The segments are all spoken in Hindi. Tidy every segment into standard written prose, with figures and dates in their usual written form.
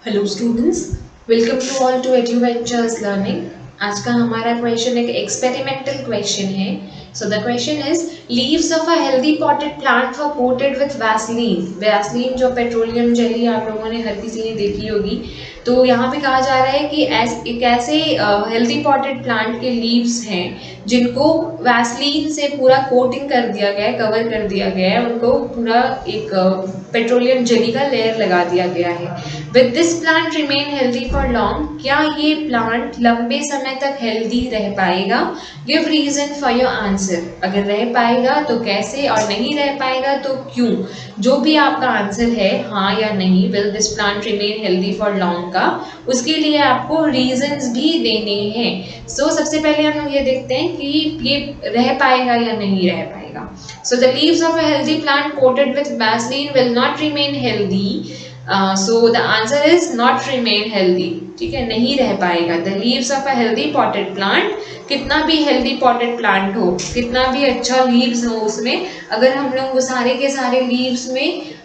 Hello students, welcome to all to Eduventures learning. आज का हमारा क्वेश्चन एक एक्सपेरिमेंटल क्वेश्चन है। So the question is leaves of a healthy potted plant were coated with vaseline. Vaseline जो पेट्रोलियम जेली आप लोगों ने हर किसी ने देखी होगी। तो यहाँ पे कहा जा रहा है कि एक ऐसे हेल्दी पॉटेड प्लांट के लीव्स हैं जिनको वैसलीन से पूरा कोटिंग कर दिया गया है, कवर कर दिया गया है, उनको पूरा एक पेट्रोलियम जेली का लेयर लगा दिया गया है। With this plant remain healthy for long. क्या ये प्लांट लंबे समय तक हेल्दी रह पाएगा? Give reason for your answer. अगर रह पाएगा तो कैसे, और नहीं रह पाएगा तो क्यों? जो भी आपका आंसर है, हाँ या नहीं, will this plant remain healthy for long का, उसके लिए आपको रीजंस भी देने हैं। सबसे पहले हम लोग ये देखते हैं कि ये रह पाएगा या नहीं रह पाएगा। So the leaves of a healthy plant coated with Vaseline will not remain healthy. So the answer is not remain healthy. ठीक है, नहीं रह पाएगा। The leaves of a healthy potted plant, कितना भी हेल्दी पॉटेड प्लांट हो, कितना भी अच्छा लीव्स हो उसमें, अगर हम लोग वो सारे के सारे लीव्स में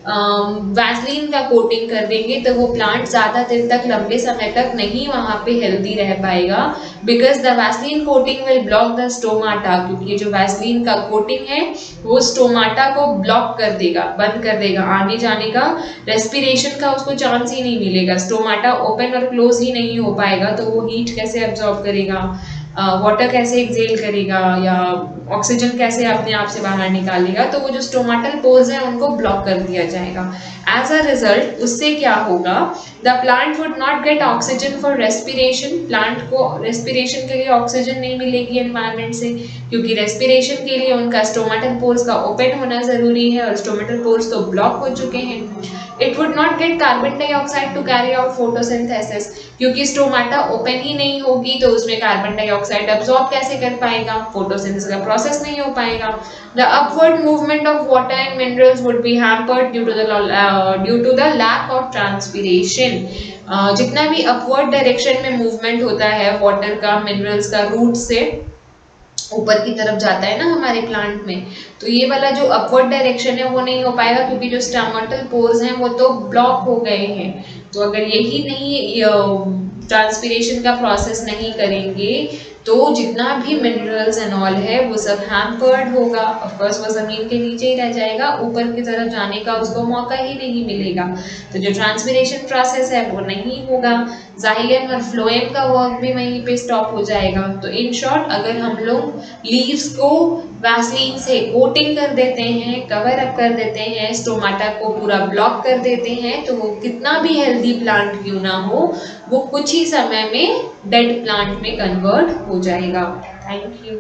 वैसलीन का कोटिंग कर देंगे तो वो प्लांट ज़्यादा दिन तक, लंबे समय तक नहीं वहाँ पे हेल्दी रह पाएगा। Because the Vaseline coating will block the stomata, क्योंकि जो वैसलीन का कोटिंग है वो स्टोमाटा को ब्लॉक कर देगा, बंद कर देगा, आने जाने का, रेस्पिरेशन का उसको चांस ही नहीं मिलेगा। स्टोमाटा ओपन और क्लोज ही नहीं हो पाएगा तो वो हीट कैसे एब्जॉर्ब करेगा, वाटर कैसे एक्सेल करेगा, या ऑक्सीजन कैसे अपने आप से बाहर निकालेगा। तो वो जो स्टोमाटल पोर्स हैं उनको ब्लॉक कर दिया जाएगा। एज अ रिजल्ट उससे क्या होगा, the plant would not gate oxygen for respiration. Plant को रेस्पिरेशन के लिए ऑक्सीजन नहीं मिलेगी एनवायरनमेंट से, क्योंकि रेस्पिरेशन के लिए उनका स्टोमाटल पोर्स का ओपन होना जरूरी है और स्टोमाटल पोर्स तो ब्लॉक हो चुके हैं। It would not get carbon dioxide to carry out photosynthesis, क्योंकि स्टोमाटा ओपन ही नहीं होगी तो उसमें कार्बन डाइऑक्साइड अब्सॉर्ब कैसे कर पाएगा, फोटोसिंथेसिस का प्रोसेस नहीं हो पाएगा। The upward movement of water and minerals would be hampered due to the lack of transpiration. जितना भी अपवर्ड डायरेक्शन में मूवमेंट होता है वाटर का, मिनरल्स का, रूट से ऊपर की तरफ जाता है ना हमारे प्लांट में, तो ये वाला जो अपवर्ड डायरेक्शन है वो नहीं हो पाएगा, क्योंकि जो स्टोमाटल पोर्स हैं वो तो ब्लॉक हो गए हैं। तो अगर यही नहीं ट्रांसपीरेशन का प्रोसेस नहीं करेंगे तो जितना भी मिनरल्स एंड ऑल है वो सब हैम्पर्ड होगा। ऑफ कोर्स वो जमीन के नीचे ही रह जाएगा, ऊपर की तरफ जाने का उसको मौका ही नहीं मिलेगा। तो जो ट्रांसपीरेशन प्रोसेस है वो नहीं होगा, जाइलम और फ्लोएम का वर्क भी वहीं पे स्टॉप हो जाएगा। तो इन शॉर्ट, अगर हम लोग लीव्स को वैसलीन से कोटिंग कर देते हैं, कवर अप कर देते हैं, स्टोमाटा को पूरा ब्लॉक कर देते हैं, तो वो कितना भी हेल्दी प्लांट क्यों ना हो, वो कुछ ही समय में डेड प्लांट में कन्वर्ट हो जाएगा। Thank you.